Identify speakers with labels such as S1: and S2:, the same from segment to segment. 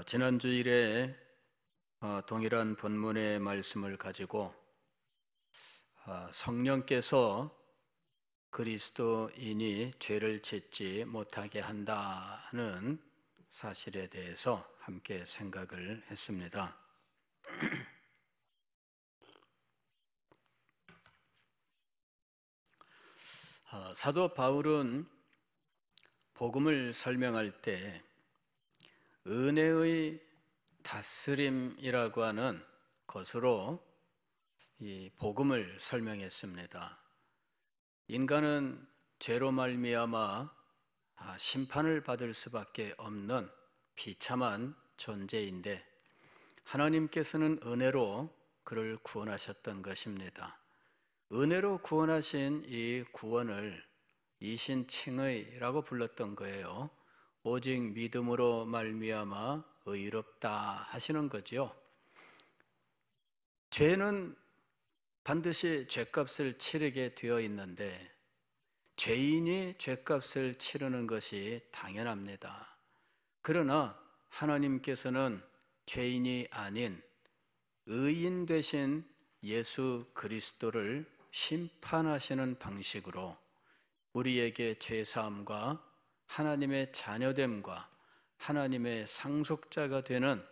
S1: 지난 주일에 동일한 본문의 말씀을 가지고 성령께서 그리스도인이 죄를 짓지 못하게 한다는 사실에 대해서 함께 생각을 했습니다. 사도 바울은 복음을 설명할 때 은혜의 다스림이라고 하는 것으로 이 복음을 설명했습니다. 인간은 죄로 말미암아 심판을 받을 수밖에 없는 비참한 존재인데 하나님께서는 은혜로 그를 구원하셨던 것입니다. 은혜로 구원하신 이 구원을 이신칭의라고 불렀던 거예요. 오직 믿음으로 말미암아 의롭다 하시는 거죠. 죄는 반드시 죄값을 치르게 되어 있는데 죄인이 죄값을 치르는 것이 당연합니다. 그러나 하나님께서는 죄인이 아닌 의인 되신 예수 그리스도를 심판하시는 방식으로 우리에게 죄사함과 하나님의 자녀됨과 하나님의 상속자가 되는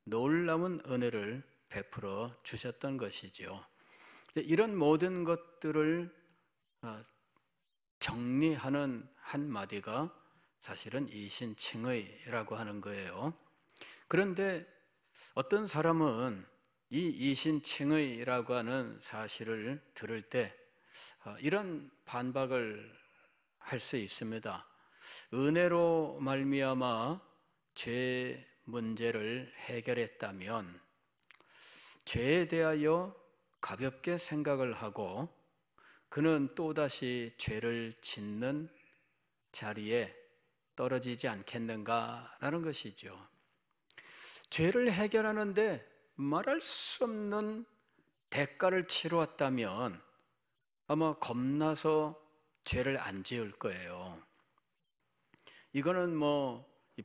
S1: 놀라운 은혜를 베풀어 주셨던 것이지요. 이런 모든 것들을 정리하는 한마디가 사실은 이신칭의라고 하는 거예요. 그런데 어떤 사람은 이 이신칭의라고 하는 사실을 들을 때 이런 반박을 할 수 있습니다. 은혜로 말미암아 죄 문제를 해결했다면 죄에 대하여 가볍게 생각을 하고 그는 또다시 죄를 짓는 자리에 떨어지지 않겠는가라는 것이죠. 죄를 해결하는데 말할 수 없는 대가를 치루었다면 아마 겁나서 죄를 안 지을 거예요. 이거는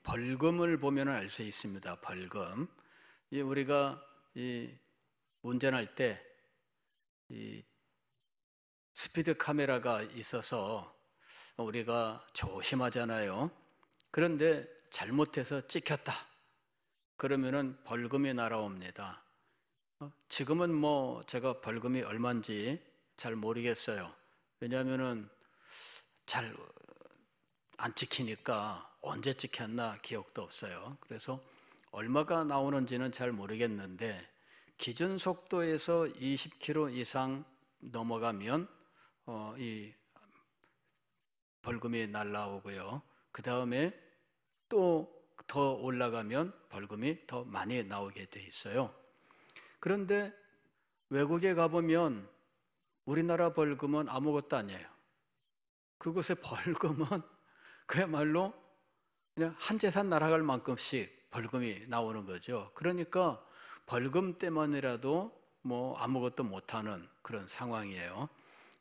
S1: 벌금을 보면 알 수 있습니다. 벌금. 우리가 운전할 때 스피드 카메라가 있어서 우리가 조심하잖아요. 그런데 잘못해서 찍혔다. 그러면은 벌금이 날아옵니다. 지금은 제가 벌금이 얼마인지 잘 모르겠어요. 왜냐하면은 잘 안 찍히니까 언제 찍혔나 기억도 없어요. 그래서 얼마가 나오는지는 잘 모르겠는데 기준 속도에서 20km 이상 넘어가면 이 벌금이 날라오고요. 그 다음에 또 더 올라가면 벌금이 더 많이 나오게 돼 있어요. 그런데 외국에 가보면 우리나라 벌금은 아무것도 아니에요. 그곳의 벌금은 그야말로 그냥 한 재산 날아갈 만큼씩 벌금이 나오는 거죠. 그러니까 벌금 때문이라도 아무것도 못하는 그런 상황이에요.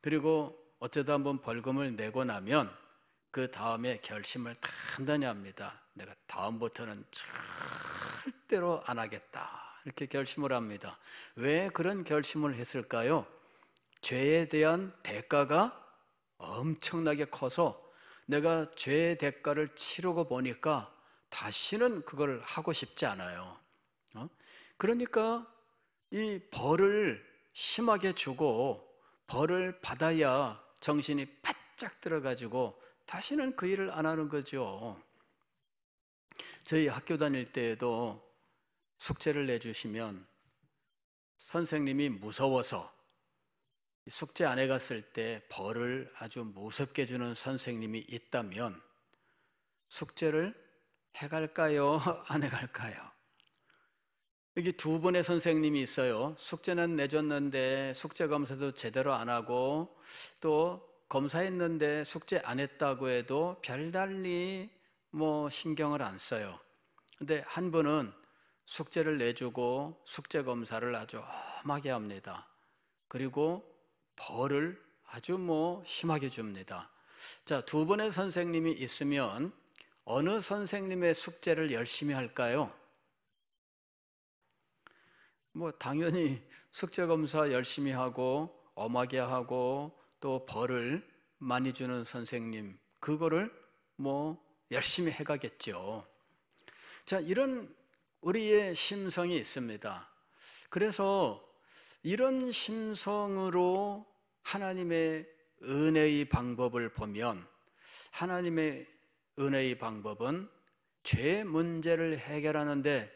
S1: 그리고 어쩌다 한번 벌금을 내고 나면 그 다음에 결심을 단단히 합니다. 내가 다음부터는 절대로 안 하겠다. 이렇게 결심을 합니다. 왜 그런 결심을 했을까요? 죄에 대한 대가가 엄청나게 커서 내가 죄의 대가를 치르고 보니까 다시는 그걸 하고 싶지 않아요. 그러니까 이 벌을 심하게 주고 벌을 받아야 정신이 바짝 들어가지고 다시는 그 일을 안 하는 거죠. 저희 학교 다닐 때에도 숙제를 내주시면 선생님이 무서워서 숙제 안 해갔을 때 벌을 아주 무섭게 주는 선생님이 있다면 숙제를 해갈까요? 안 해갈까요? 여기 두 분의 선생님이 있어요. 숙제는 내줬는데 숙제 검사도 제대로 안 하고 또 검사했는데 숙제 안 했다고 해도 별달리 신경을 안 써요. 근데 한 분은 숙제를 내주고 숙제 검사를 아주 엄하게 합니다. 그리고 벌을 아주 심하게 줍니다. 자, 두 분의 선생님이 있으면 어느 선생님의 숙제를 열심히 할까요? 뭐 당연히 숙제검사 열심히 하고 엄하게 하고 또 벌을 많이 주는 선생님, 그거를 뭐 열심히 해가겠죠. 자, 이런 우리의 심성이 있습니다. 그래서 이런 심성으로 하나님의 은혜의 방법을 보면, 하나님의 은혜의 방법은 죄 문제를 해결하는데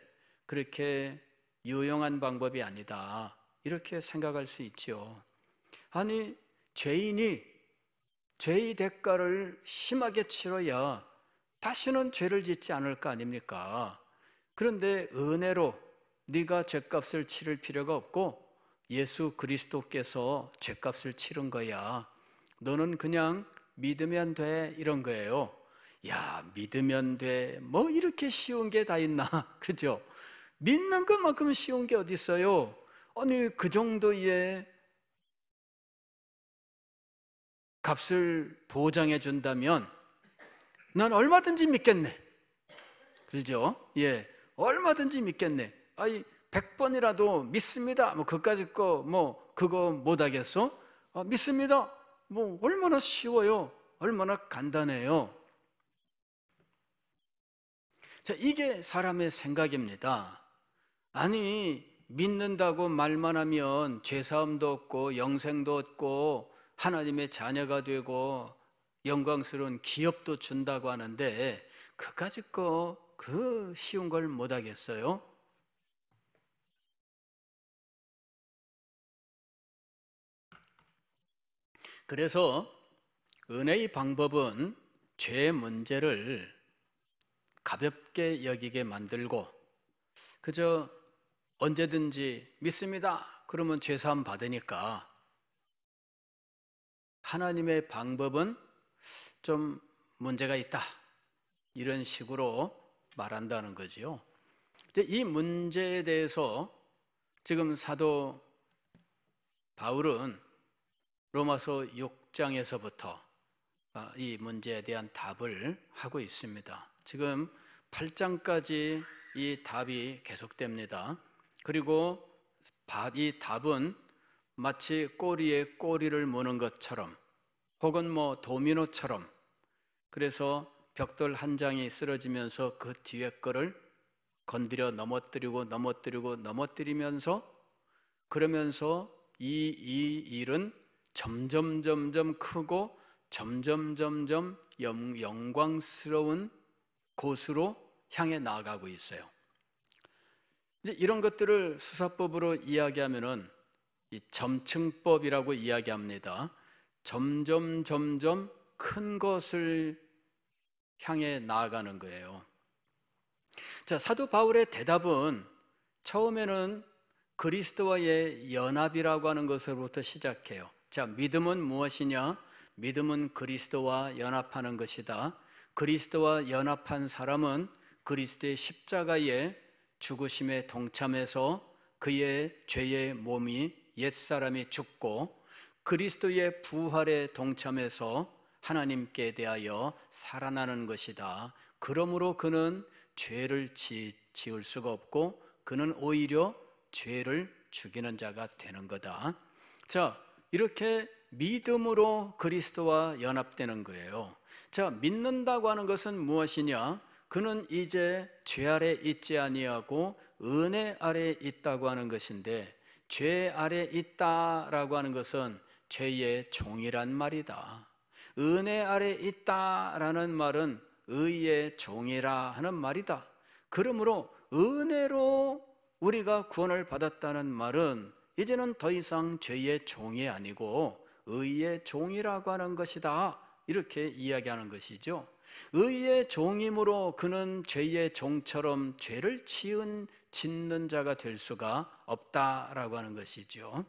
S1: 그렇게 유용한 방법이 아니다, 이렇게 생각할 수 있죠. 아니, 죄인이 죄의 대가를 심하게 치러야 다시는 죄를 짓지 않을 거 아닙니까? 그런데 은혜로 네가 죄값을 치를 필요가 없고 예수 그리스도께서 죄값을 치른 거야. 너는 그냥 믿으면 돼, 이런 거예요. 야, 믿으면 돼, 뭐 이렇게 쉬운 게 다 있나? 그죠? 믿는 것만큼 쉬운 게 어디 있어요? 아니, 그 정도의 값을 보장해 준다면 난 얼마든지 믿겠네. 그죠? 예, 얼마든지 믿겠네. 아니, 100번이라도 믿습니다, 뭐 그까짓 거 뭐 그거 못하겠어? 믿습니다. 뭐 얼마나 쉬워요, 얼마나 간단해요. 자, 이게 사람의 생각입니다. 아니, 믿는다고 말만 하면 죄사함도 없고 영생도 얻고 하나님의 자녀가 되고 영광스러운 기업도 준다고 하는데 그까짓 거 그 쉬운 걸 못하겠어요? 그래서 은혜의 방법은 죄 문제를 가볍게 여기게 만들고 그저 언제든지 믿습니다 그러면 죄사함 받으니까 하나님의 방법은 좀 문제가 있다, 이런 식으로 말한다는 거지요. 이 문제에 대해서 지금 사도 바울은 로마서 6장에서부터 이 문제에 대한 답을 하고 있습니다. 지금 8장까지 이 답이 계속됩니다. 그리고 이 답은 마치 꼬리에 꼬리를 무는 것처럼 혹은 뭐 도미노처럼, 그래서 벽돌 한 장이 쓰러지면서 그 뒤에 거를 건드려 넘어뜨리면서 그러면서 이 일은 점점 크고 점점 영광스러운 곳으로 향해 나아가고 있어요. 이제 이런 것들을 수사법으로 이야기하면은 이 점층법이라고 이야기합니다. 점점 큰 것을 향해 나아가는 거예요. 자, 사도 바울의 대답은 처음에는 그리스도와의 연합이라고 하는 것으로부터 시작해요. 자, 믿음은 무엇이냐? 믿음은 그리스도와 연합하는 것이다. 그리스도와 연합한 사람은 그리스도의 십자가의 죽으심에 동참해서 그의 죄의 몸이 옛사람이 죽고 그리스도의 부활에 동참해서 하나님께 대하여 살아나는 것이다. 그러므로 그는 죄를 지을 수가 없고 그는 오히려 죄를 죽이는 자가 되는 거다. 자, 이렇게 믿음으로 그리스도와 연합되는 거예요. 자, 믿는다고 하는 것은 무엇이냐? 그는 이제 죄 아래 있지 아니하고 은혜 아래 있다고 하는 것인데, 죄 아래 있다라고 하는 것은 죄의 종이란 말이다. 은혜 아래 있다라는 말은 의의 종이라 하는 말이다. 그러므로 은혜로 우리가 구원을 받았다는 말은 이제는 더 이상 죄의 종이 아니고 의의 종이라고 하는 것이다, 이렇게 이야기하는 것이죠. 의의 종이므로 그는 죄의 종처럼 죄를 짓는 자가 될 수가 없다라고 하는 것이죠.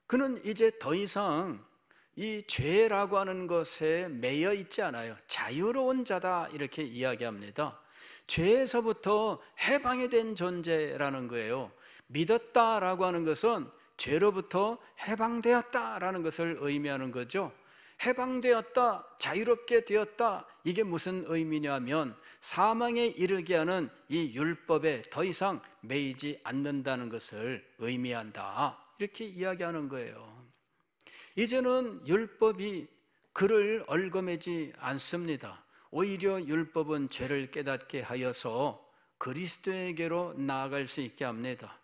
S1: 그는 이제 더 이상 이 죄라고 하는 것에 매여 있지 않아요. 자유로운 자다, 이렇게 이야기합니다. 죄에서부터 해방이 된 존재라는 거예요. 믿었다라고 하는 것은 죄로부터 해방되었다라는 것을 의미하는 거죠. 해방되었다, 자유롭게 되었다. 이게 무슨 의미냐면 사망에 이르게 하는 이 율법에 더 이상 매이지 않는다는 것을 의미한다. 이렇게 이야기하는 거예요. 이제는 율법이 그를 얽어매지 않습니다. 오히려 율법은 죄를 깨닫게 하여서 그리스도에게로 나아갈 수 있게 합니다.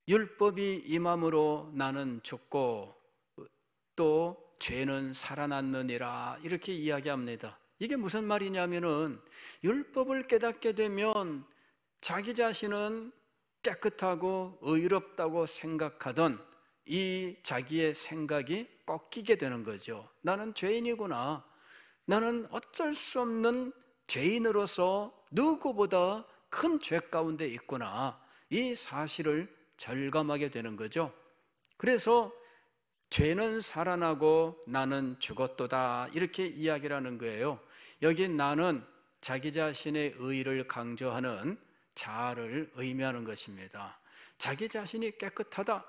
S1: 율법이 임함으로 나는 죽고 또 죄는 살아났느니라 이렇게 이야기합니다. 이게 무슨 말이냐면은 율법을 깨닫게 되면 자기 자신은 깨끗하고 의롭다고 생각하던 이 자기의 생각이 꺾이게 되는 거죠. 나는 죄인이구나. 나는 어쩔 수 없는 죄인으로서 누구보다 큰 죄 가운데 있구나. 이 사실을 절감하게 되는 거죠. 그래서 죄는 살아나고 나는 죽었도다 이렇게 이야기를 하는 거예요. 여기 나는 자기 자신의 의를 강조하는 자아를 의미하는 것입니다. 자기 자신이 깨끗하다.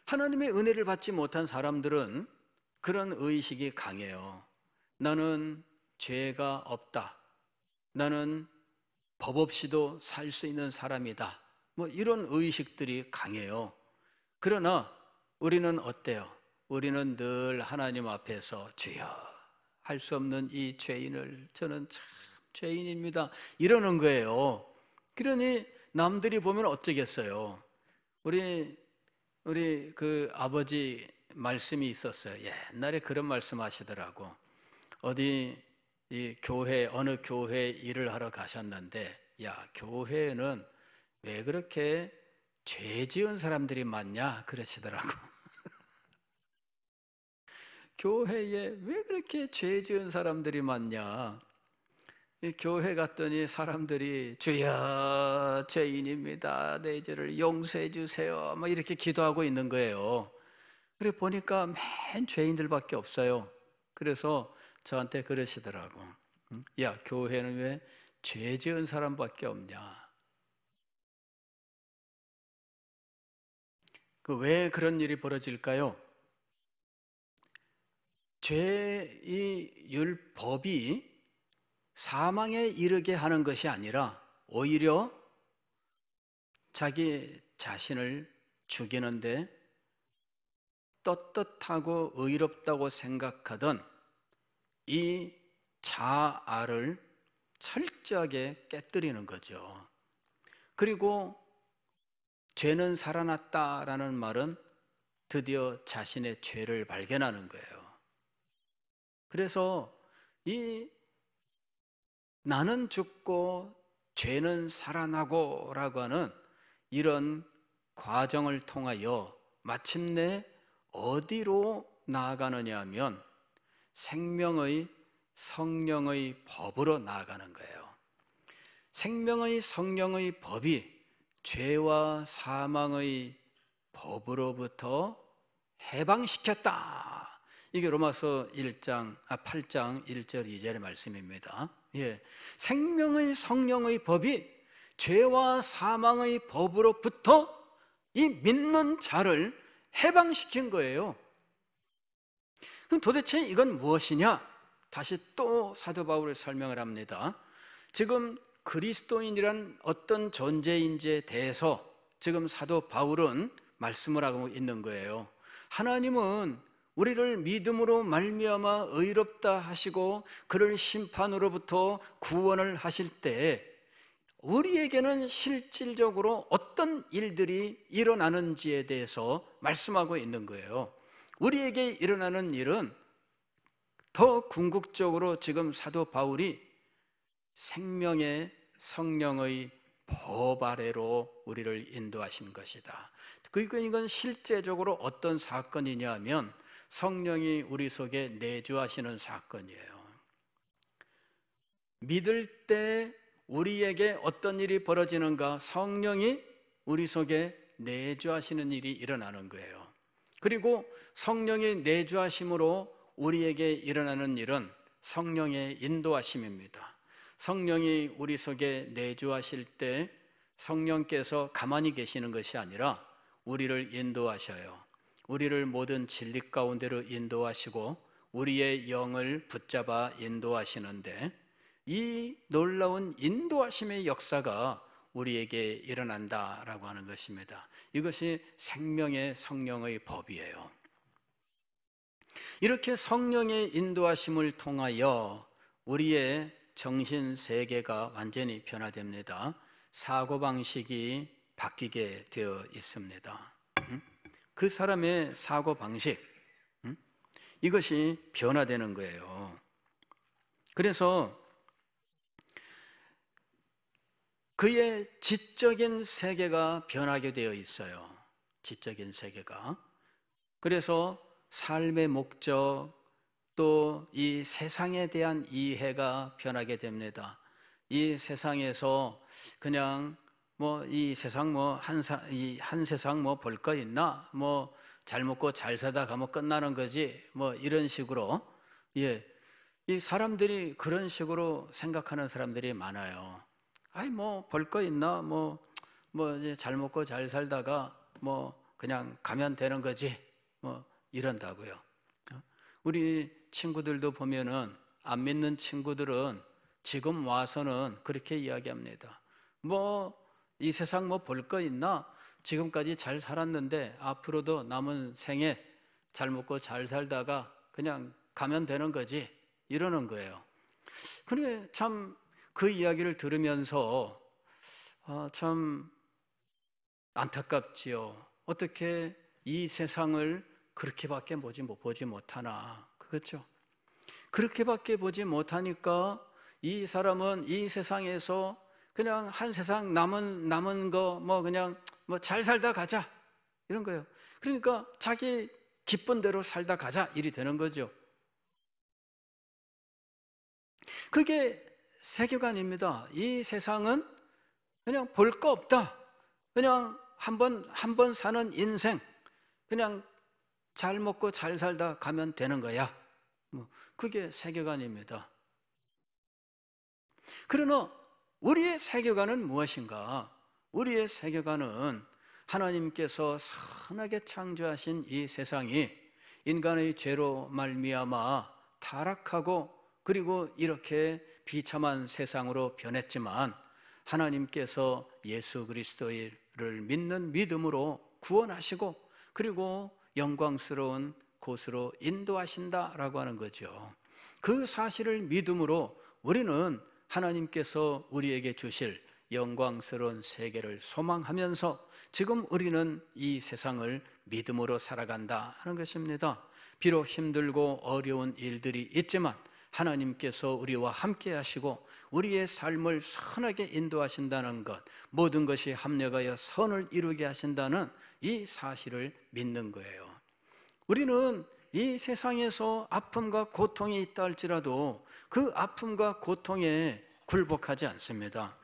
S1: 하나님의 은혜를 받지 못한 사람들은 그런 의식이 강해요. 나는 죄가 없다. 나는 법 없이도 살 수 있는 사람이다. 뭐 이런 의식들이 강해요. 그러나 우리는 어때요? 우리는 늘 하나님 앞에서 주여 할 수 없는 이 죄인을 저는 참 죄인입니다 이러는 거예요. 그러니 남들이 보면 어쩌겠어요. 우리 그 아버지 말씀이 있었어요. 옛날에 그런 말씀 하시더라고. 어디 이 교회 어느 교회 일을 하러 가셨는데 야 교회에는 왜 그렇게 죄 지은 사람들이 많냐 그러시더라고. 교회에 왜 그렇게 죄 지은 사람들이 많냐. 교회 갔더니 사람들이 주여 죄인입니다. 내 죄를 용서해 주세요. 막 이렇게 기도하고 있는 거예요. 그래 보니까 맨 죄인들밖에 없어요. 그래서 저한테 그러시더라고. 야 교회는 왜 죄 지은 사람밖에 없냐. 왜 그런 일이 벌어질까요? 죄의 율법이 사망에 이르게 하는 것이 아니라 오히려 자기 자신을 죽이는데 떳떳하고 의롭다고 생각하던 이 자아를 철저하게 깨뜨리는 거죠. 그리고 죄는 살아났다라는 말은 드디어 자신의 죄를 발견하는 거예요. 그래서 이 나는 죽고 죄는 살아나고 라고 하는 이런 과정을 통하여 마침내 어디로 나아가느냐 하면 생명의 성령의 법으로 나아가는 거예요. 생명의 성령의 법이 죄와 사망의 법으로부터 해방시켰다. 이게 로마서 8장 1절 2절의 말씀입니다. 생명의 성령의 법이 죄와 사망의 법으로부터 이 믿는 자를 해방시킨 거예요. 그럼 도대체 이건 무엇이냐? 다시 또 사도 바울이 설명을 합니다. 지금 그리스도인이란 어떤 존재인지에 대해서 지금 사도 바울은 말씀을 하고 있는 거예요. 하나님은 우리를 믿음으로 말미암아 의롭다 하시고 그를 심판으로부터 구원을 하실 때 우리에게는 실질적으로 어떤 일들이 일어나는지에 대해서 말씀하고 있는 거예요. 우리에게 일어나는 일은 더 궁극적으로 지금 사도 바울이 생명의 성령의 법 아래로 우리를 인도하신 것이다. 이건 실제적으로 어떤 사건이냐 하면 성령이 우리 속에 내주하시는 사건이에요. 믿을 때 우리에게 어떤 일이 벌어지는가? 성령이 우리 속에 내주하시는 일이 일어나는 거예요. 그리고 성령의 내주하심으로 우리에게 일어나는 일은 성령의 인도하심입니다. 성령이 우리 속에 내주하실 때 성령께서 가만히 계시는 것이 아니라 우리를 인도하셔요. 우리를 모든 진리 가운데로 인도하시고 우리의 영을 붙잡아 인도하시는데, 이 놀라운 인도하심의 역사가 우리에게 일어난다라고 하는 것입니다. 이것이 생명의 성령의 법이에요. 이렇게 성령의 인도하심을 통하여 우리의 정신 세계가 완전히 변화됩니다. 사고방식이 바뀌게 되어 있습니다. 그 사람의 사고방식, 이것이 변화되는 거예요. 그래서 그의 지적인 세계가 변하게 되어 있어요. 지적인 세계가. 그래서 삶의 목적, 또 이 세상에 대한 이해가 변하게 됩니다. 이 세상에서 그냥 이 세상 한 세상 볼 거 있나? 잘 먹고 잘 사다 가면 끝나는 거지. 이런 식으로. 이 사람들이 그런 식으로 생각하는 사람들이 많아요. 볼 거 있나? 이제 잘 먹고 잘 살다가 그냥 가면 되는 거지. 이런다고요. 우리 친구들도 보면은, 안 믿는 친구들은 지금 와서는 그렇게 이야기합니다. 이 세상 볼 거 있나? 지금까지 잘 살았는데 앞으로도 남은 생에 잘 먹고 잘 살다가 그냥 가면 되는 거지. 이러는 거예요. 그래, 참 그 이야기를 들으면서 참 안타깝지요. 어떻게 이 세상을 그렇게밖에 보지 못하나. 그렇죠? 그렇게밖에 보지 못하니까 이 사람은 이 세상에서 그냥 한 세상 남은 거 그냥 잘 살다 가자, 이런 거예요. 그러니까 자기 기쁜 대로 살다 가자, 일이 되는 거죠. 그게 세계관입니다. 이 세상은 그냥 볼 거 없다. 그냥 한 번 사는 인생, 그냥 잘 먹고 잘 살다 가면 되는 거야. 그게 세계관입니다. 그러나 우리의 세계관은 무엇인가? 우리의 세계관은 하나님께서 선하게 창조하신 이 세상이 인간의 죄로 말미암아 타락하고, 그리고 이렇게 비참한 세상으로 변했지만, 하나님께서 예수 그리스도를 믿는 믿음으로 구원하시고, 그리고 영광스러운 곳으로 인도하신다라고 하는 거죠. 그 사실을 믿음으로 우리는 하나님께서 우리에게 주실 영광스러운 세계를 소망하면서 지금 우리는 이 세상을 믿음으로 살아간다 하는 것입니다. 비록 힘들고 어려운 일들이 있지만 하나님께서 우리와 함께 하시고 우리의 삶을 선하게 인도하신다는 것, 모든 것이 합력하여 선을 이루게 하신다는 이 사실을 믿는 거예요. 우리는 이 세상에서 아픔과 고통이 있다 할지라도 그 아픔과 고통에 굴복하지 않습니다.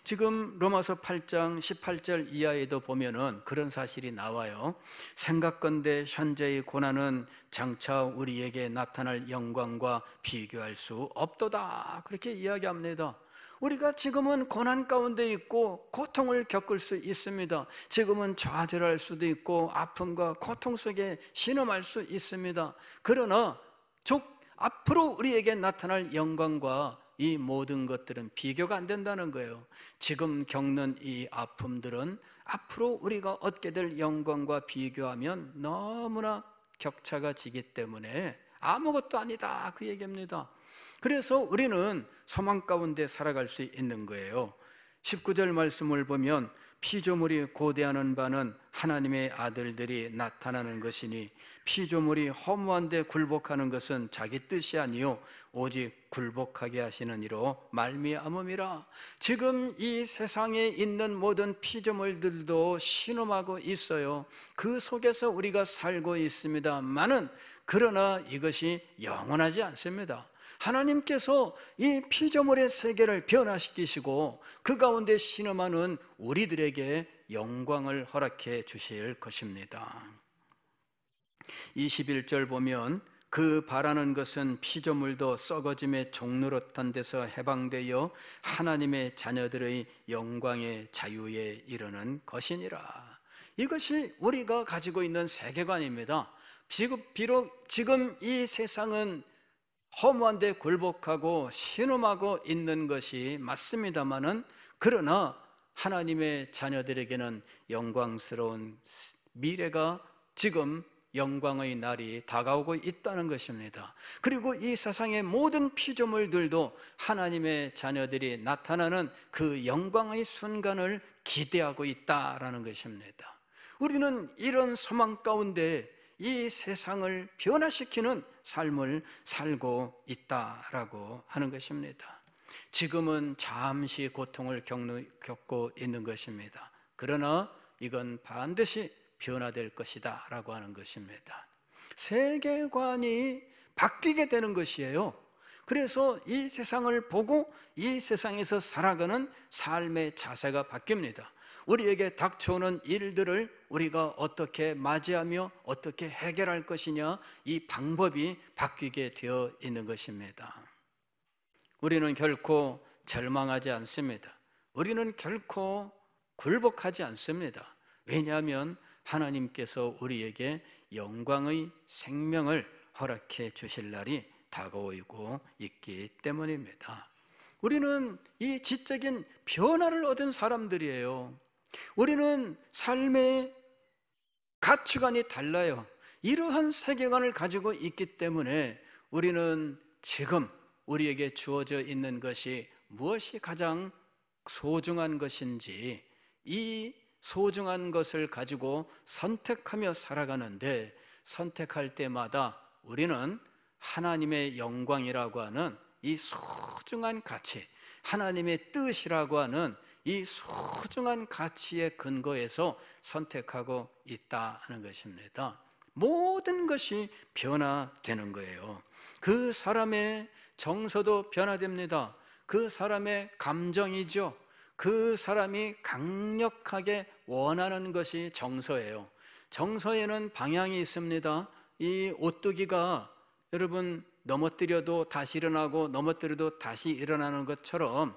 S1: 지금 로마서 8장 18절 이하에도 보면은 그런 사실이 나와요. 생각건대 현재의 고난은 장차 우리에게 나타날 영광과 비교할 수 없도다, 그렇게 이야기합니다. 우리가 지금은 고난 가운데 있고 고통을 겪을 수 있습니다. 지금은 좌절할 수도 있고 아픔과 고통 속에 신음할 수 있습니다. 그러나 앞으로 우리에게 나타날 영광과 이 모든 것들은 비교가 안 된다는 거예요. 지금 겪는 이 아픔들은 앞으로 우리가 얻게 될 영광과 비교하면 너무나 격차가 지기 때문에 아무것도 아니다, 그 얘기입니다. 그래서 우리는 소망 가운데 살아갈 수 있는 거예요. 19절 말씀을 보면 피조물이 고대하는 바는 하나님의 아들들이 나타나는 것이니 피조물이 허무한 데 굴복하는 것은 자기 뜻이 아니요 오직 굴복하게 하시는 이로 말미암음이라. 지금 이 세상에 있는 모든 피조물들도 신음하고 있어요. 그 속에서 우리가 살고 있습니다만은, 그러나 이것이 영원하지 않습니다. 하나님께서 이 피조물의 세계를 변화시키시고 그 가운데 신음하는 우리들에게 영광을 허락해 주실 것입니다. 21절 보면 그 바라는 것은 피조물도 썩어짐의 종노릇한 데서 해방되어 하나님의 자녀들의 영광의 자유에 이르는 것이니라. 이것이 우리가 가지고 있는 세계관입니다. 비록 지금 이 세상은 허무한데 굴복하고 신음하고 있는 것이 맞습니다마는, 그러나 하나님의 자녀들에게는 영광스러운 미래가, 지금 영광의 날이 다가오고 있다는 것입니다. 그리고 이 세상의 모든 피조물들도 하나님의 자녀들이 나타나는 그 영광의 순간을 기대하고 있다라는 것입니다. 우리는 이런 소망 가운데 이 세상을 변화시키는 삶을 살고 있다라고 하는 것입니다. 지금은 잠시 고통을 겪고 있는 것입니다. 그러나 이건 반드시 변화될 것이다 라고 하는 것입니다. 세계관이 바뀌게 되는 것이에요. 그래서 이 세상을 보고 이 세상에서 살아가는 삶의 자세가 바뀝니다. 우리에게 닥쳐오는 일들을 우리가 어떻게 맞이하며 어떻게 해결할 것이냐, 이 방법이 바뀌게 되어 있는 것입니다. 우리는 결코 절망하지 않습니다. 우리는 결코 굴복하지 않습니다. 왜냐하면 하나님께서 우리에게 영광의 생명을 허락해 주실 날이 다가오고 있기 때문입니다. 우리는 이 지적인 변화를 얻은 사람들이에요. 우리는 삶의 가치관이 달라요. 이러한 세계관을 가지고 있기 때문에 우리는 지금 우리에게 주어져 있는 것이 무엇이 가장 소중한 것인지, 이 소중한 것을 가지고 선택하며 살아가는데, 선택할 때마다 우리는 하나님의 영광이라고 하는 이 소중한 가치, 하나님의 뜻이라고 하는 이 소중한 가치의 근거에서 선택하고 있다는 것입니다. 모든 것이 변화되는 거예요. 그 사람의 정서도 변화됩니다. 그 사람의 감정이죠. 그 사람이 강력하게 원하는 것이 정서예요. 정서에는 방향이 있습니다. 이 오뚜기가 여러분 넘어뜨려도 다시 일어나고 넘어뜨려도 다시 일어나는 것처럼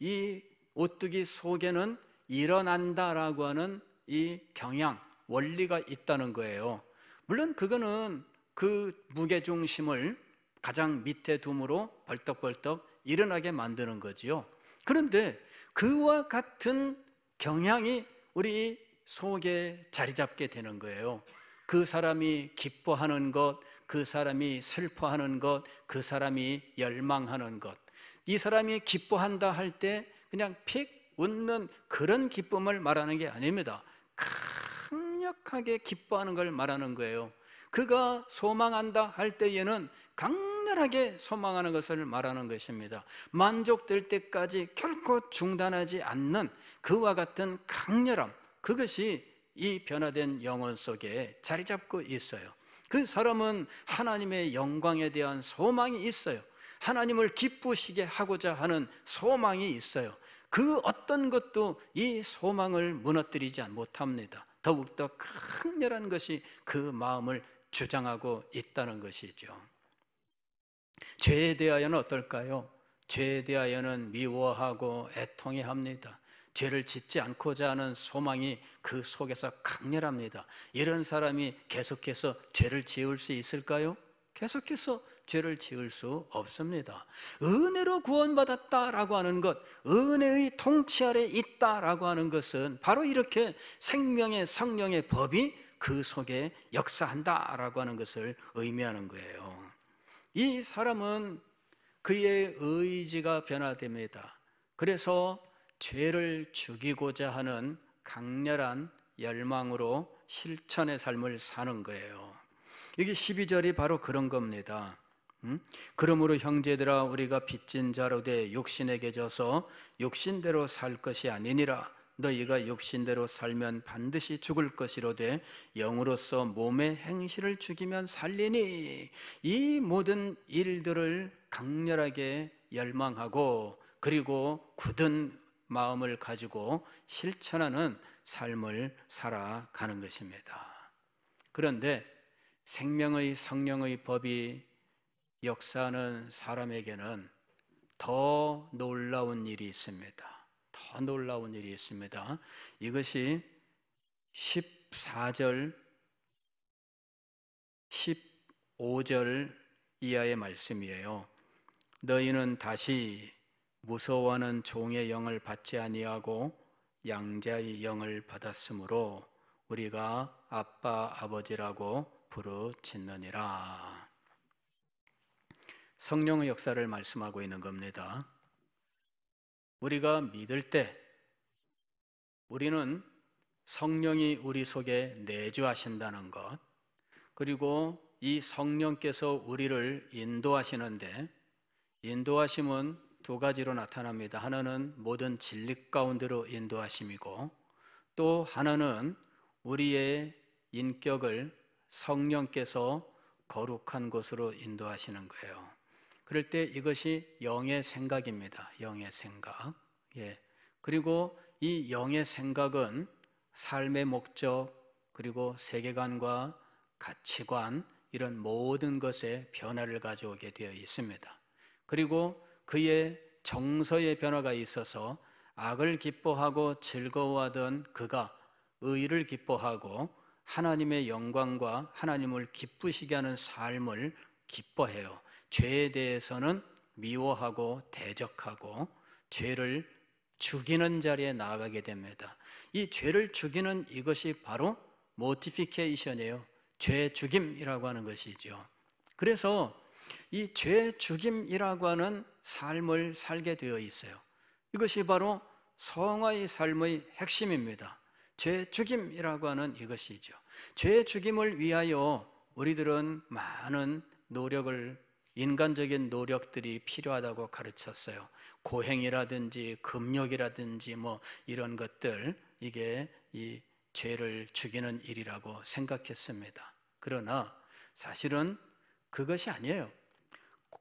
S1: 이 오뚜기 속에는 일어난다라고 하는 이 경향, 원리가 있다는 거예요. 물론 그거는 그 무게중심을 가장 밑에 둠으로 벌떡벌떡 일어나게 만드는 거지요. 그런데 그와 같은 경향이 우리 속에 자리 잡게 되는 거예요. 그 사람이 기뻐하는 것, 그 사람이 슬퍼하는 것, 그 사람이 열망하는 것, 이 사람이 기뻐한다 할 때 그냥 픽 웃는 그런 기쁨을 말하는 게 아닙니다. 강력하게 기뻐하는 걸 말하는 거예요. 그가 소망한다 할 때에는 강렬하게 소망하는 것을 말하는 것입니다. 만족될 때까지 결코 중단하지 않는 그와 같은 강렬함, 그것이 이 변화된 영혼 속에 자리 잡고 있어요. 그 사람은 하나님의 영광에 대한 소망이 있어요. 하나님을 기쁘시게 하고자 하는 소망이 있어요. 그 어떤 것도 이 소망을 무너뜨리지 못합니다. 더욱더 강렬한 것이 그 마음을 주장하고 있다는 것이죠. 죄에 대하여는 어떨까요? 죄에 대하여는 미워하고 애통해합니다. 죄를 짓지 않고자 하는 소망이 그 속에서 강렬합니다. 이런 사람이 계속해서 죄를 지을 수 있을까요? 계속해서 죄를 지을 수 없습니다. 은혜로 구원받았다라고 하는 것, 은혜의 통치 아래 있다라고 하는 것은 바로 이렇게 생명의 성령의 법이 그 속에 역사한다라고 하는 것을 의미하는 거예요. 이 사람은 그의 의지가 변화됩니다. 그래서 죄를 죽이고자 하는 강렬한 열망으로 실천의 삶을 사는 거예요. 여기 12절이 바로 그런 겁니다. 그러므로 형제들아, 우리가 빚진 자로 돼 육신에게 져서 육신대로 살 것이 아니니라. 너희가 육신대로 살면 반드시 죽을 것이로되 영으로서 몸의 행실을 죽이면 살리니. 이 모든 일들을 강렬하게 열망하고 그리고 굳은 마음을 가지고 실천하는 삶을 살아가는 것입니다. 그런데 생명의 성령의 법이 역사하는 사람에게는 더 놀라운 일이 있습니다. 더 놀라운 일이 있습니다. 이것이 14절, 15절 이하의 말씀이에요. 너희는 다시 무서워하는 종의 영을 받지 아니하고 양자의 영을 받았으므로 우리가 아빠 아버지라고 부르짖느니라. 성령의 역사를 말씀하고 있는 겁니다. 우리가 믿을 때 우리는 성령이 우리 속에 내주하신다는 것, 그리고 이 성령께서 우리를 인도하시는데, 인도하심은 두 가지로 나타납니다. 하나는 모든 진리 가운데로 인도하심이고, 또 하나는 우리의 인격을 성령께서 거룩한 곳으로 인도하시는 거예요. 그럴 때 이것이 영의 생각입니다. 영의 생각. 그리고 이 영의 생각은 삶의 목적, 그리고 세계관과 가치관, 이런 모든 것에 변화를 가져오게 되어 있습니다. 그리고 그의 정서의 변화가 있어서 악을 기뻐하고 즐거워하던 그가 의를 기뻐하고 하나님의 영광과 하나님을 기쁘시게 하는 삶을 기뻐해요. 죄에 대해서는 미워하고 대적하고 죄를 죽이는 자리에 나아가게 됩니다. 이 죄를 죽이는 이것이 바로 모티피케이션이에요. 죄 죽임이라고 하는 것이죠. 그래서 이 죄 죽임이라고 하는 삶을 살게 되어 있어요. 이것이 바로 성화의 삶의 핵심입니다. 죄 죽임이라고 하는 이것이죠. 죄 죽임을 위하여 우리들은 많은 노력을, 인간적인 노력들이 필요하다고 가르쳤어요. 고행이라든지 금욕이라든지 뭐 이런 것들, 이게 이 죄를 죽이는 일이라고 생각했습니다. 그러나 사실은 그것이 아니에요.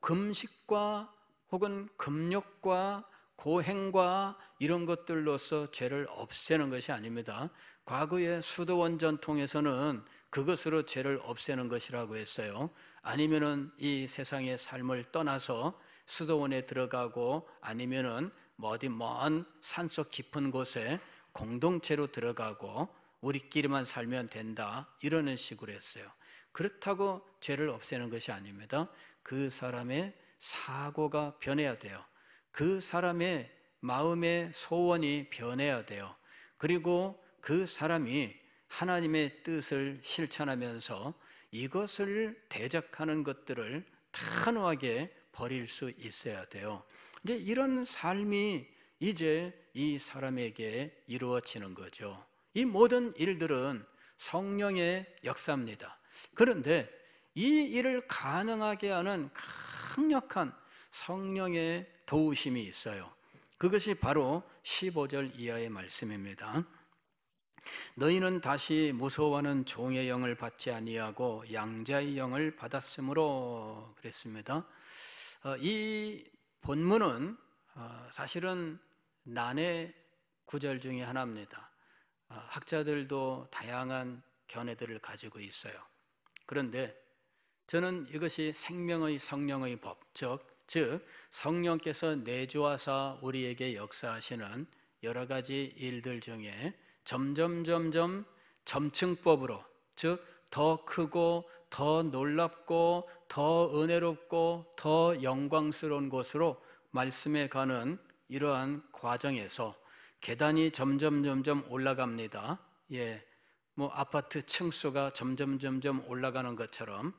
S1: 금식과 혹은 금욕과 고행과 이런 것들로서 죄를 없애는 것이 아닙니다. 과거의 수도원 전통에서는 그것으로 죄를 없애는 것이라고 했어요. 아니면은 이 세상의 삶을 떠나서 수도원에 들어가고 아니면은 어디 먼 산속 깊은 곳에 공동체로 들어가고 우리끼리만 살면 된다, 이러는 식으로 했어요. 그렇다고 죄를 없애는 것이 아닙니다. 그 사람의 사고가 변해야 돼요. 그 사람의 마음의 소원이 변해야 돼요. 그리고 그 사람이 하나님의 뜻을 실천하면서 이것을 대적하는 것들을 단호하게 버릴 수 있어야 돼요. 이제 이런 삶이 이제 이 사람에게 이루어지는 거죠. 이 모든 일들은 성령의 역사입니다. 그런데 이 일을 가능하게 하는 강력한 성령의 도우심이 있어요. 그것이 바로 15절 이하의 말씀입니다. 너희는 다시 무서워하는 종의 영을 받지 아니하고 양자의 영을 받았으므로 그랬습니다. 이 본문은 사실은 난해 구절 중에 하나입니다. 학자들도 다양한 견해들을 가지고 있어요. 그런데 저는 이것이 생명의 성령의 법, 즉 성령께서 내주하사 우리에게 역사하시는 여러 가지 일들 중에 점점 점층법으로, 즉 더 크고 더 놀랍고 더 은혜롭고 더 영광스러운 곳으로 말씀에 가는 이러한 과정에서 계단이 점점 올라갑니다. 뭐 아파트 층수가 점점 올라가는 것처럼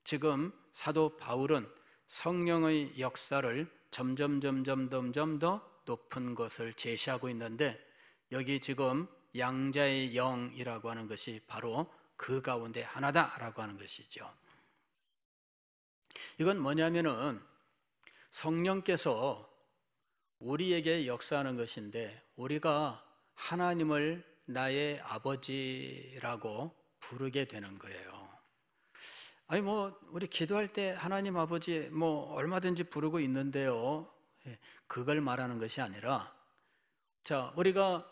S1: 지금 사도 바울은 성령의 역사를 점점 더 높은 것을 제시하고 있는데, 여기 지금 양자의 영이라고 하는 것이 바로 그 가운데 하나다라고 하는 것이죠. 이건 뭐냐면은 성령께서 우리에게 역사하는 것인데, 우리가 하나님을 나의 아버지라고 부르게 되는 거예요. 아니 뭐 우리 기도할 때 하나님 아버지 뭐 얼마든지 부르고 있는데요. 그걸 말하는 것이 아니라, 자, 우리가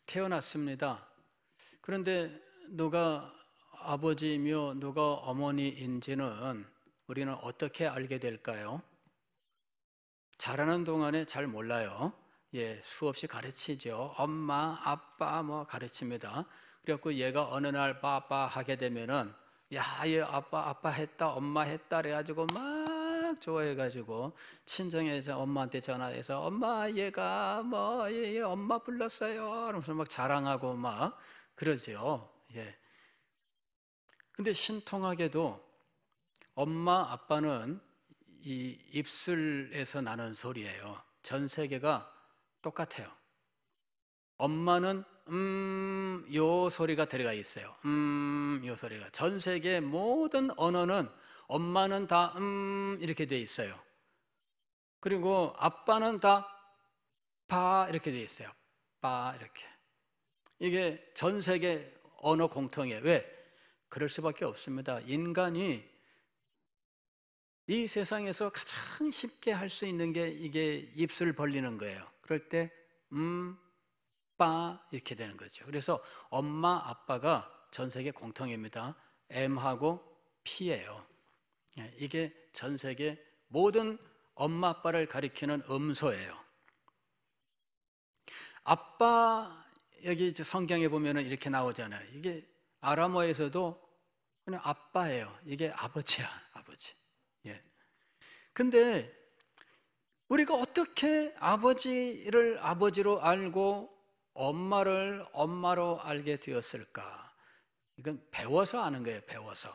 S1: 태어났습니다. 그런데 누가 아버지이며 누가 어머니인지는 우리는 어떻게 알게 될까요? 자라는 동안에 잘 몰라요. 수없이 가르치죠. 엄마, 아빠 뭐 가르칩니다. 그래갖고 얘가 어느 날 빠빠 하게 되면은 야, 얘 아빠 했다, 엄마 했다 그래가지고 막 좋아해가지고 친정에서 엄마한테 전화해서 엄마 얘가 뭐 얘 엄마 불렀어요. 그러면서 막 자랑하고 막 그러죠. 예. 근데 신통하게도 엄마 아빠는 이 입술에서 나는 소리예요. 전 세계가 똑같아요. 엄마는 요 소리가 들어가 있어요. 요 소리가. 전 세계 모든 언어는 엄마는 다 이렇게 돼 있어요. 그리고 아빠는 다 바 이렇게 돼 있어요. 바 이렇게. 이게 전 세계 언어 공통이에요. 왜? 그럴 수밖에 없습니다. 인간이 이 세상에서 가장 쉽게 할 수 있는 게 이게 입술 벌리는 거예요. 그럴 때 빠 이렇게 되는 거죠. 그래서 엄마 아빠가 전 세계 공통입니다. M하고 P예요. 이게 전 세계 모든 엄마 아빠를 가리키는 음소예요. 아빠 여기 성경에 보면은 이렇게 나오잖아요. 이게 아람어에서도 그냥 아빠예요. 이게 아버지야, 아버지. 예. 근데 우리가 어떻게 아버지를 아버지로 알고 엄마를 엄마로 알게 되었을까? 이건 배워서 아는 거예요. 배워서.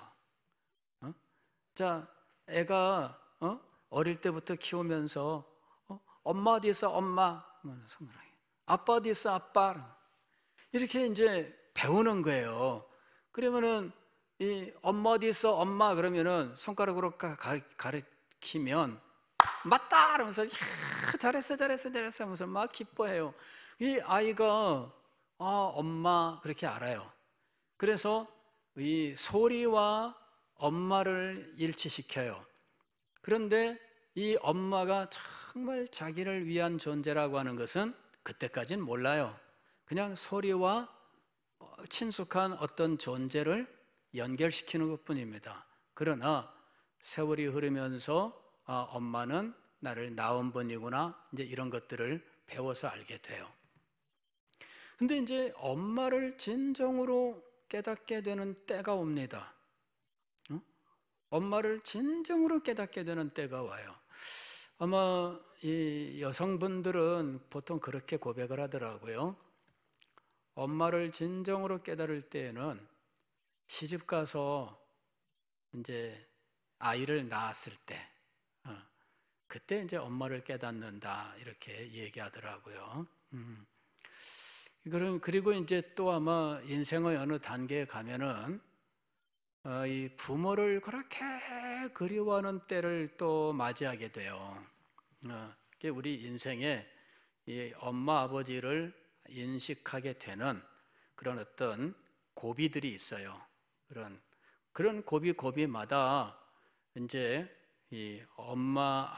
S1: 자, 애가 어릴 때부터 키우면서 엄마 어디 있어? 엄마. 아빠 어디 있어? 아빠. 이렇게 이제 배우는 거예요. 그러면은 이 엄마 어디 있어? 엄마 그러면은 손가락으로 가리키면 맞다! 그러면서 잘했어 하면서 막 기뻐해요. 이 아이가 엄마 그렇게 알아요. 그래서 이 소리와 엄마를 일치시켜요. 그런데 이 엄마가 정말 자기를 위한 존재라고 하는 것은 그때까지는 몰라요. 그냥 소리와 친숙한 어떤 존재를 연결시키는 것뿐입니다. 그러나 세월이 흐르면서 엄마는 나를 낳은 분이구나, 이제 이런 것들을 배워서 알게 돼요. 근데 이제 엄마를 진정으로 깨닫게 되는 때가 옵니다. 엄마를 진정으로 깨닫게 되는 때가 와요. 아마 이 여성분들은 보통 그렇게 고백을 하더라고요. 엄마를 진정으로 깨달을 때에는 시집 가서 이제 아이를 낳았을 때, 그때 이제 엄마를 깨닫는다 이렇게 얘기하더라고요. 그리고 이제 또 아마 인생의 어느 단계에 가면은 이 부모를 그렇게 그리워하는 때를 또 맞이하게 돼요. 우리 인생에 이 엄마 아버지를 인식하게 되는 그런 어떤 고비들이 있어요. 그런 고비마다 이제 이 엄마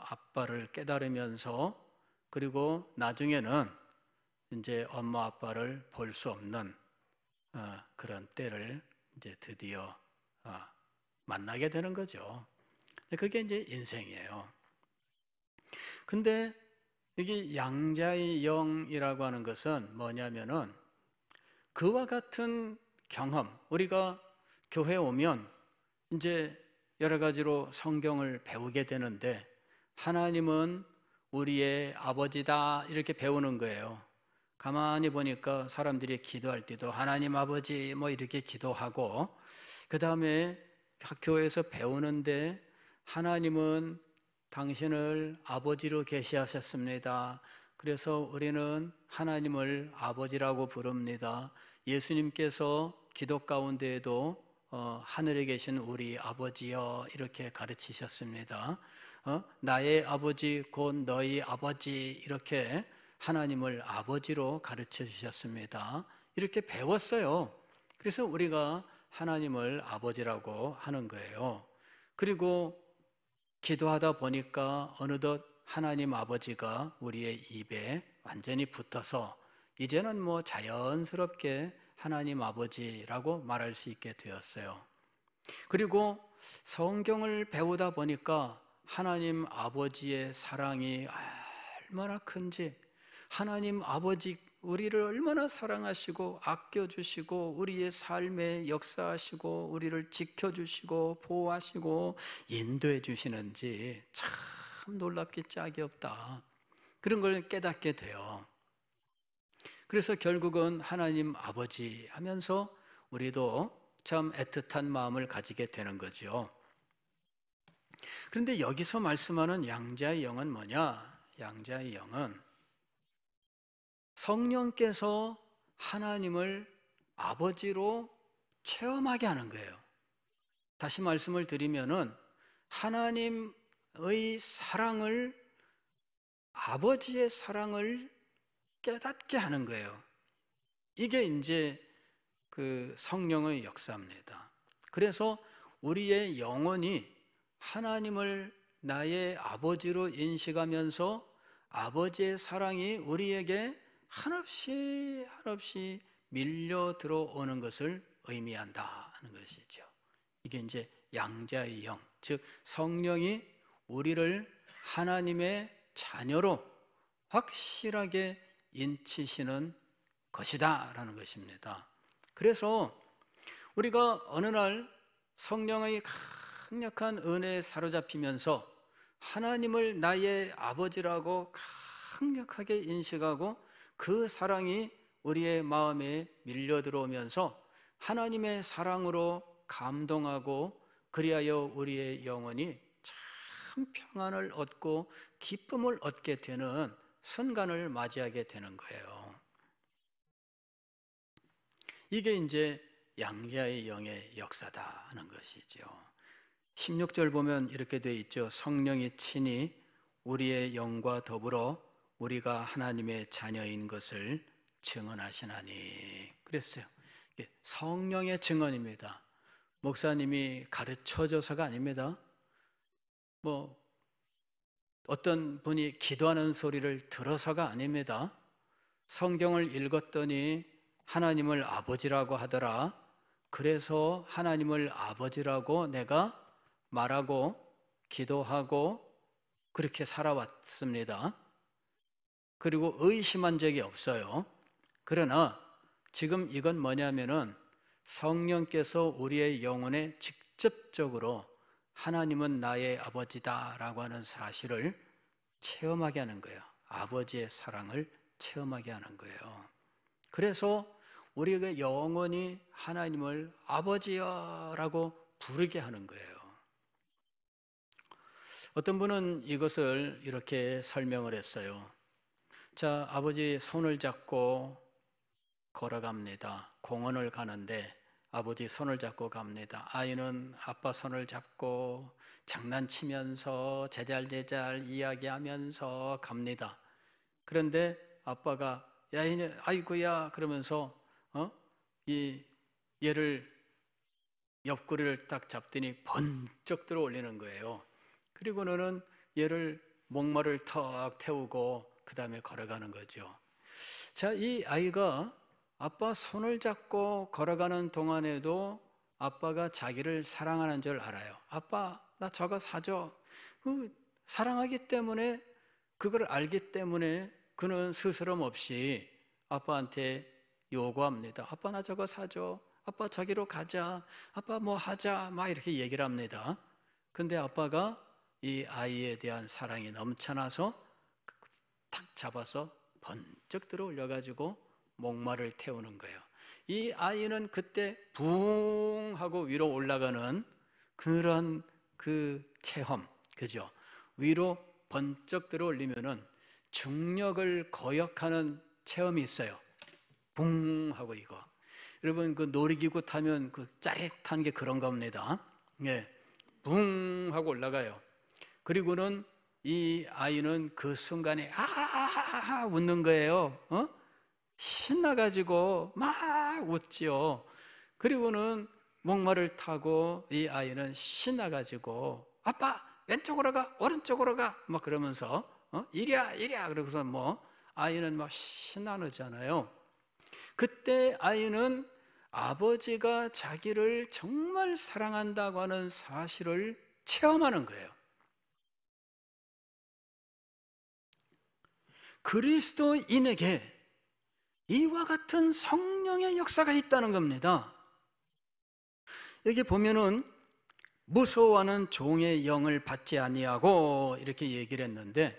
S1: 아빠를 깨달으면서 그리고 나중에는 이제 엄마 아빠를 볼 수 없는 그런 때를 이제 드디어 만나게 되는 거죠. 그게 이제 인생이에요. 근데 여기 양자의 영이라고 하는 것은 뭐냐면은 그와 같은 경험, 우리가 교회에 오면 이제 여러 가지로 성경을 배우게 되는데 하나님은 우리의 아버지다 이렇게 배우는 거예요. 가만히 보니까 사람들이 기도할 때도 하나님 아버지 뭐 이렇게 기도하고, 그 다음에 학교에서 배우는데 하나님은 당신을 아버지로 계시하셨습니다. 그래서 우리는 하나님을 아버지라고 부릅니다. 예수님께서 기도 가운데에도 하늘에 계신 우리 아버지여 이렇게 가르치셨습니다. 나의 아버지 곧 너희 아버지 이렇게 하나님을 아버지로 가르쳐 주셨습니다. 이렇게 배웠어요. 그래서 우리가 하나님을 아버지라고 하는 거예요. 그리고 기도하다 보니까 어느덧 하나님 아버지가 우리의 입에 완전히 붙어서 이제는 뭐 자연스럽게 하나님 아버지라고 말할 수 있게 되었어요. 그리고 성경을 배우다 보니까 하나님 아버지의 사랑이 얼마나 큰지, 하나님 아버지 우리를 얼마나 사랑하시고 아껴주시고 우리의 삶에 역사하시고 우리를 지켜주시고 보호하시고 인도해 주시는지 참 놀랍게 짝이 없다. 그런 걸 깨닫게 돼요. 그래서 결국은 하나님 아버지 하면서 우리도 참 애틋한 마음을 가지게 되는 거죠. 그런데 여기서 말씀하는 양자의 영은 뭐냐? 양자의 영은 성령께서 하나님을 아버지로 체험하게 하는 거예요. 다시 말씀을 드리면은 하나님의 사랑을, 아버지의 사랑을 깨닫게 하는 거예요. 이게 이제 그 성령의 역사입니다. 그래서 우리의 영혼이 하나님을 나의 아버지로 인식하면서 아버지의 사랑이 우리에게 한없이 한없이 밀려 들어오는 것을 의미한다는 것이죠. 이게 이제 양자의 영, 즉 성령이 우리를 하나님의 자녀로 확실하게 인치시는 것이다라는 것입니다. 그래서 우리가 어느 날 성령의 강력한 은혜에 사로잡히면서 하나님을 나의 아버지라고 강력하게 인식하고 그 사랑이 우리의 마음에 밀려 들어오면서 하나님의 사랑으로 감동하고 그리하여 우리의 영혼이 참 평안을 얻고 기쁨을 얻게 되는 순간을 맞이하게 되는 거예요. 이게 이제 양자의 영의 역사다 하는 것이죠. 16절 보면 이렇게 돼 있죠. 성령이 친히 우리의 영과 더불어 우리가 하나님의 자녀인 것을 증언하시나니. 그랬어요. 성령의 증언입니다. 목사님이 가르쳐줘서가 아닙니다. 뭐 어떤 분이 기도하는 소리를 들어서가 아닙니다. 성경을 읽었더니 하나님을 아버지라고 하더라. 그래서 하나님을 아버지라고 내가 말하고 기도하고 그렇게 살아왔습니다. 그리고 의심한 적이 없어요. 그러나 지금 이건 뭐냐면은 성령께서 우리의 영혼에 직접적으로 하나님은 나의 아버지다라고 하는 사실을 체험하게 하는 거예요. 아버지의 사랑을 체험하게 하는 거예요. 그래서 우리의 영혼이 하나님을 아버지여라고 부르게 하는 거예요. 어떤 분은 이것을 이렇게 설명을 했어요. 자, 아버지 손을 잡고 걸어갑니다. 공원을 가는데 아버지 손을 잡고 갑니다. 아이는 아빠 손을 잡고 장난치면서 제잘제잘 이야기하면서 갑니다. 그런데 아빠가 야, 이제 아이고야 그러면서 얘를 옆구리를 딱 잡더니 번쩍 들어 올리는 거예요. 그리고 너는 얘를 목마를 턱 태우고 그 다음에 걸어가는 거죠. 자, 이 아이가 아빠 손을 잡고 걸어가는 동안에도 아빠가 자기를 사랑하는 줄 알아요. 아빠, 나 저거 사줘. 사랑하기 때문에, 그걸 알기 때문에 그는 스스럼 없이 아빠한테 요구합니다. 아빠, 나 저거 사줘. 아빠, 저기로 가자. 아빠, 뭐 하자. 막 이렇게 얘기를 합니다. 근데 아빠가 이 아이에 대한 사랑이 넘쳐나서 탁 잡아서 번쩍 들어 올려가지고 목마를 태우는 거예요. 이 아이는 그때 붕 하고 위로 올라가는 그런 그 체험, 그죠? 위로 번쩍 들어 올리면은 중력을 거역하는 체험이 있어요. 붕 하고 이거. 여러분 그 놀이기구 타면 그 짜릿한 게 그런 겁니다. 예, 붕 하고 올라가요. 그리고는 이 아이는 그 순간에 아하하하 웃는 거예요. 신나가지고 막 웃지요. 그리고는 목마를 타고 이 아이는 신나가지고 아빠 왼쪽으로 가 오른쪽으로 가 막 그러면서 이리야 이리야 그러고서 뭐 아이는 막 신나잖아요. 그때 아이는 아버지가 자기를 정말 사랑한다고 하는 사실을 체험하는 거예요. 그리스도인에게 이와 같은 성령의 역사가 있다는 겁니다. 여기 보면은 무서워하는 종의 영을 받지 아니하고 이렇게 얘기를 했는데,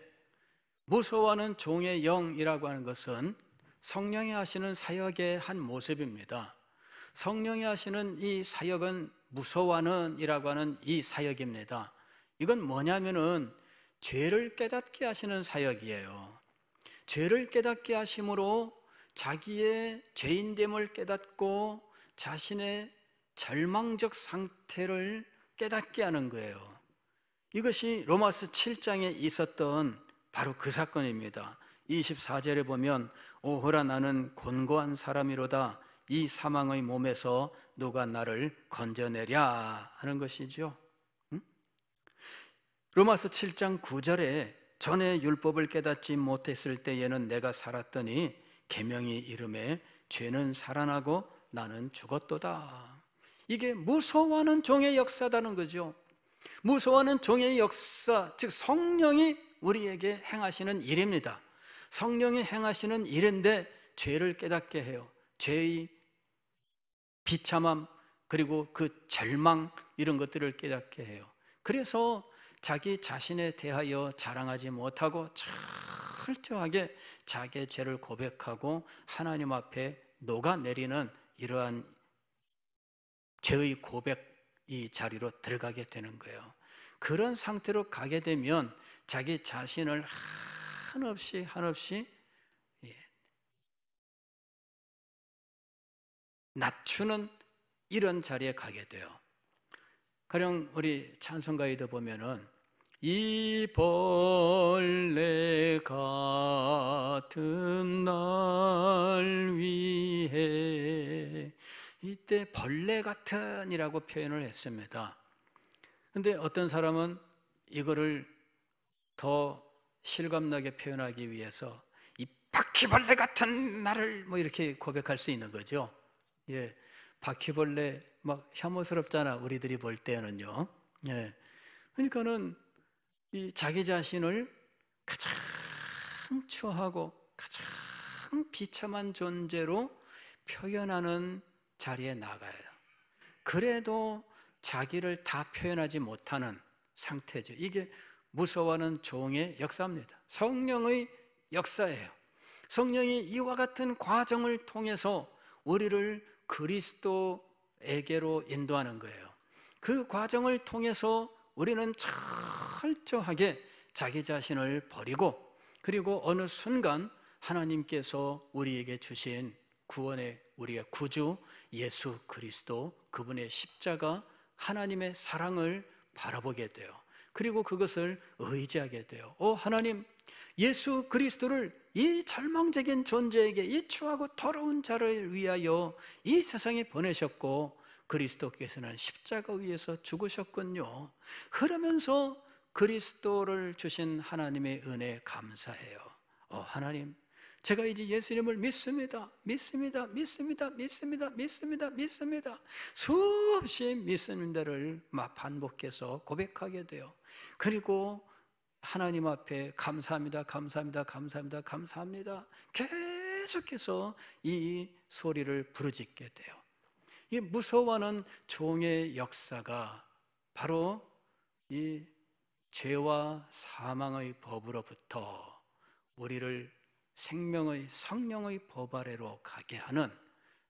S1: 무서워하는 종의 영이라고 하는 것은 성령이 하시는 사역의 한 모습입니다. 성령이 하시는 이 사역은 무서워하는 이라고 하는 이 사역입니다. 이건 뭐냐면은 죄를 깨닫게 하시는 사역이에요. 죄를 깨닫게 하심으로 자기의 죄인됨을 깨닫고 자신의 절망적 상태를 깨닫게 하는 거예요. 이것이 로마서 7장에 있었던 바로 그 사건입니다. 24절에 보면 오호라 나는 곤고한 사람이로다 이 사망의 몸에서 누가 나를 건져내랴 하는 것이죠. 로마서 7장 9절에 전에 율법을 깨닫지 못했을 때에는 내가 살았더니 계명이 이름에 죄는 살아나고 나는 죽었도다. 이게 무서워하는 종의 역사다는 거죠. 무서워하는 종의 역사, 즉 성령이 우리에게 행하시는 일입니다. 성령이 행하시는 일인데 죄를 깨닫게 해요. 죄의 비참함, 그리고 그 절망, 이런 것들을 깨닫게 해요. 그래서 자기 자신에 대하여 자랑하지 못하고 철저하게 자기의 죄를 고백하고 하나님 앞에 녹아내리는 이러한 죄의 고백 이 자리로 들어가게 되는 거예요. 그런 상태로 가게 되면 자기 자신을 한없이 낮추는 이런 자리에 가게 돼요. 가령 우리 찬송가에도 보면은 이 벌레 같은 날 위해, 이때 벌레 같은 이라고 표현을 했습니다. 근데 어떤 사람은 이거를 더 실감나게 표현하기 위해서 이 바퀴벌레 같은 나를 뭐 이렇게 고백할 수 있는 거죠. 예, 바퀴벌레 막 혐오스럽잖아, 우리들이 볼 때는요. 예, 그러니까는 이 자기 자신을 가장 추하고 가장 비참한 존재로 표현하는 자리에 나가요. 그래도 자기를 다 표현하지 못하는 상태죠. 이게 무서워하는 종의 역사입니다. 성령의 역사예요. 성령이 이와 같은 과정을 통해서 우리를 그리스도에게로 인도하는 거예요. 그 과정을 통해서 우리는 철저하게 자기 자신을 버리고, 그리고 어느 순간 하나님께서 우리에게 주신 구원의 우리의 구주 예수 그리스도, 그분의 십자가, 하나님의 사랑을 바라보게 돼요. 그리고 그것을 의지하게 돼요. 하나님, 예수 그리스도를 이 절망적인 존재에게, 이 추하고 더러운 자를 위하여 이 세상에 보내셨고 그리스도께서는 십자가 위에서 죽으셨군요. 그러면서 그리스도를 주신 하나님의 은혜에 감사해요. 하나님, 제가 이제 예수님을 믿습니다. 수없이 믿습니다를 반복해서 고백하게 돼요. 그리고 하나님 앞에 감사합니다. 계속해서 이 소리를 부르짖게 돼요. 이 무서워하는 종의 역사가 바로 이 죄와 사망의 법으로부터 우리를 생명의 성령의 법 아래로 가게 하는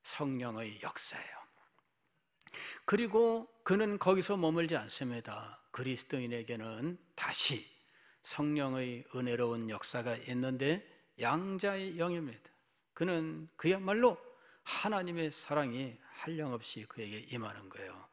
S1: 성령의 역사예요. 그리고 그는 거기서 머물지 않습니다. 그리스도인에게는 다시 성령의 은혜로운 역사가 있는데 양자의 영입니다. 그는 그야말로 하나님의 사랑이 한량없이 그에게 임하는 거예요.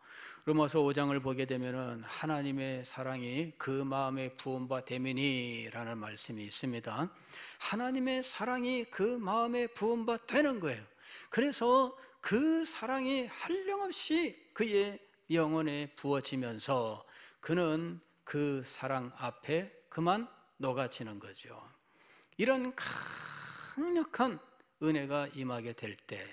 S1: 로마서 5장을 보게 되면 하나님의 사랑이 그 마음에 부은 바 되미니라는 말씀이 있습니다. 하나님의 사랑이 그 마음에 부은 바 되는 거예요. 그래서 그 사랑이 한량없이 그의 영혼에 부어지면서 그는 그 사랑 앞에 그만 녹아지는 거죠. 이런 강력한 은혜가 임하게 될 때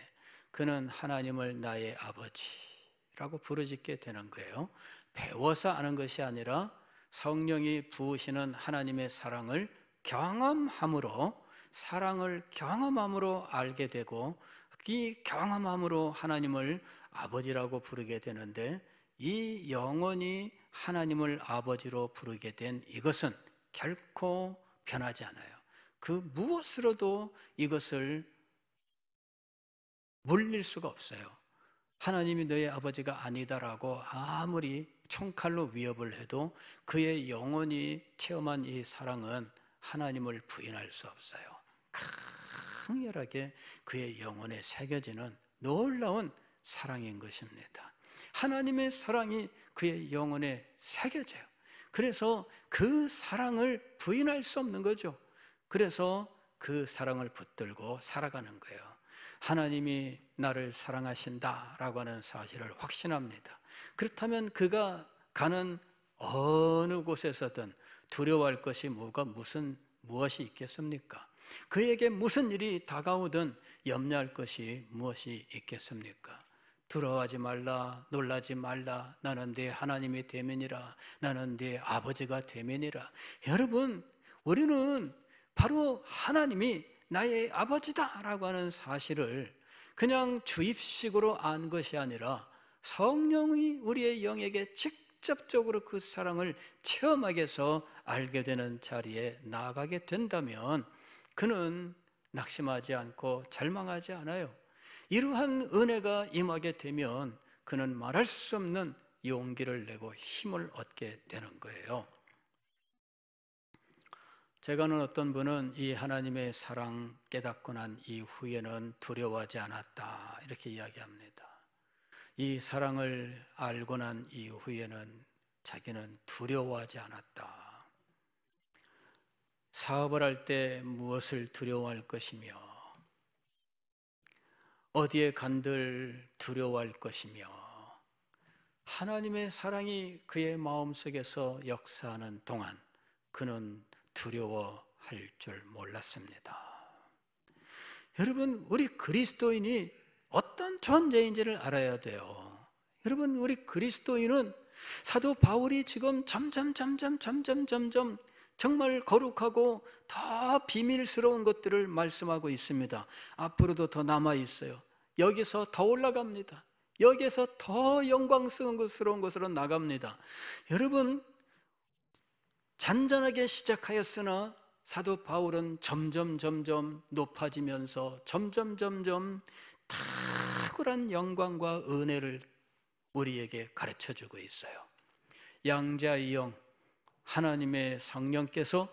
S1: 그는 하나님을 나의 아버지라고 부르짖게 되는 거예요. 배워서 아는 것이 아니라 성령이 부으시는 하나님의 사랑을 경험함으로 사랑을 경험함으로 알게 되고 이 경험함으로 하나님을 아버지라고 부르게 되는데, 이 영원히 하나님을 아버지로 부르게 된 이것은 결코 변하지 않아요. 그 무엇으로도 이것을 물릴 수가 없어요. 하나님이 너의 아버지가 아니다라고 아무리 총칼로 위협을 해도 그의 영원히 체험한 이 사랑은 하나님을 부인할 수 없어요. 강렬하게 그의 영혼에 새겨지는 놀라운 사랑인 것입니다. 하나님의 사랑이 그의 영혼에 새겨져요. 그래서 그 사랑을 부인할 수 없는 거죠. 그래서 그 사랑을 붙들고 살아가는 거예요. 하나님이 나를 사랑하신다라고 하는 사실을 확신합니다. 그렇다면 그가 가는 어느 곳에서든 두려워할 것이 무엇이 있겠습니까? 그에게 무슨 일이 다가오든 염려할 것이 무엇이 있겠습니까? 두려워하지 말라, 놀라지 말라, 나는 네 하나님이 되면이라, 나는 네 아버지가 되면이라. 여러분, 우리는 바로 하나님이 나의 아버지다라고 하는 사실을 그냥 주입식으로 안 것이 아니라 성령이 우리의 영에게 직접적으로 그 사랑을 체험하게 해서 알게 되는 자리에 나아가게 된다면 그는 낙심하지 않고 절망하지 않아요. 이러한 은혜가 임하게 되면 그는 말할 수 없는 용기를 내고 힘을 얻게 되는 거예요. 제가 아는 어떤 분은 이 하나님의 사랑 깨닫고 난 이후에는 두려워하지 않았다, 이렇게 이야기합니다. 이 사랑을 알고 난 이후에는 자기는 두려워하지 않았다. 사업을 할 때 무엇을 두려워할 것이며, 어디에 간들 두려워할 것이며, 하나님의 사랑이 그의 마음속에서 역사하는 동안 그는 두려워할 줄 몰랐습니다. 여러분, 우리 그리스도인이 어떤 존재인지를 알아야 돼요. 여러분, 우리 그리스도인은 사도 바울이 지금 점점 정말 거룩하고 더 비밀스러운 것들을 말씀하고 있습니다. 앞으로도 더 남아 있어요. 여기서 더 올라갑니다. 여기에서 더 영광스러운 것으로 나갑니다. 여러분, 잔잔하게 시작하였으나 사도 바울은 점점 높아지면서 점점 탁월한 영광과 은혜를 우리에게 가르쳐주고 있어요. 양자의 영, 하나님의 성령께서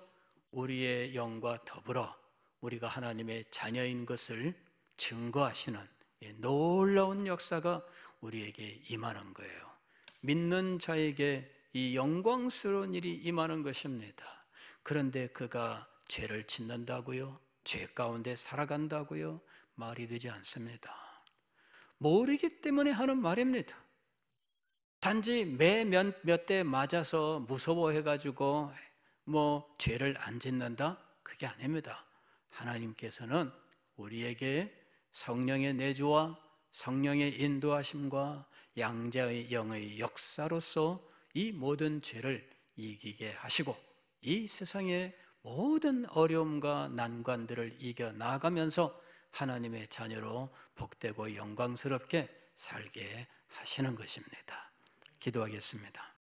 S1: 우리의 영과 더불어 우리가 하나님의 자녀인 것을 증거하시는 놀라운 역사가 우리에게 임하는 거예요. 믿는 자에게 이 영광스러운 일이 임하는 것입니다. 그런데 그가 죄를 짓는다고요? 죄 가운데 살아간다고요? 말이 되지 않습니다. 모르기 때문에 하는 말입니다. 단지 매 몇 대 맞아서 무서워해가지고 죄를 안 짓는다? 그게 아닙니다. 하나님께서는 우리에게 성령의 내주와 성령의 인도하심과 양자의 영의 역사로서 이 모든 죄를 이기게 하시고 이 세상의 모든 어려움과 난관들을 이겨나가면서 하나님의 자녀로 복되고 영광스럽게 살게 하시는 것입니다. 기도하겠습니다.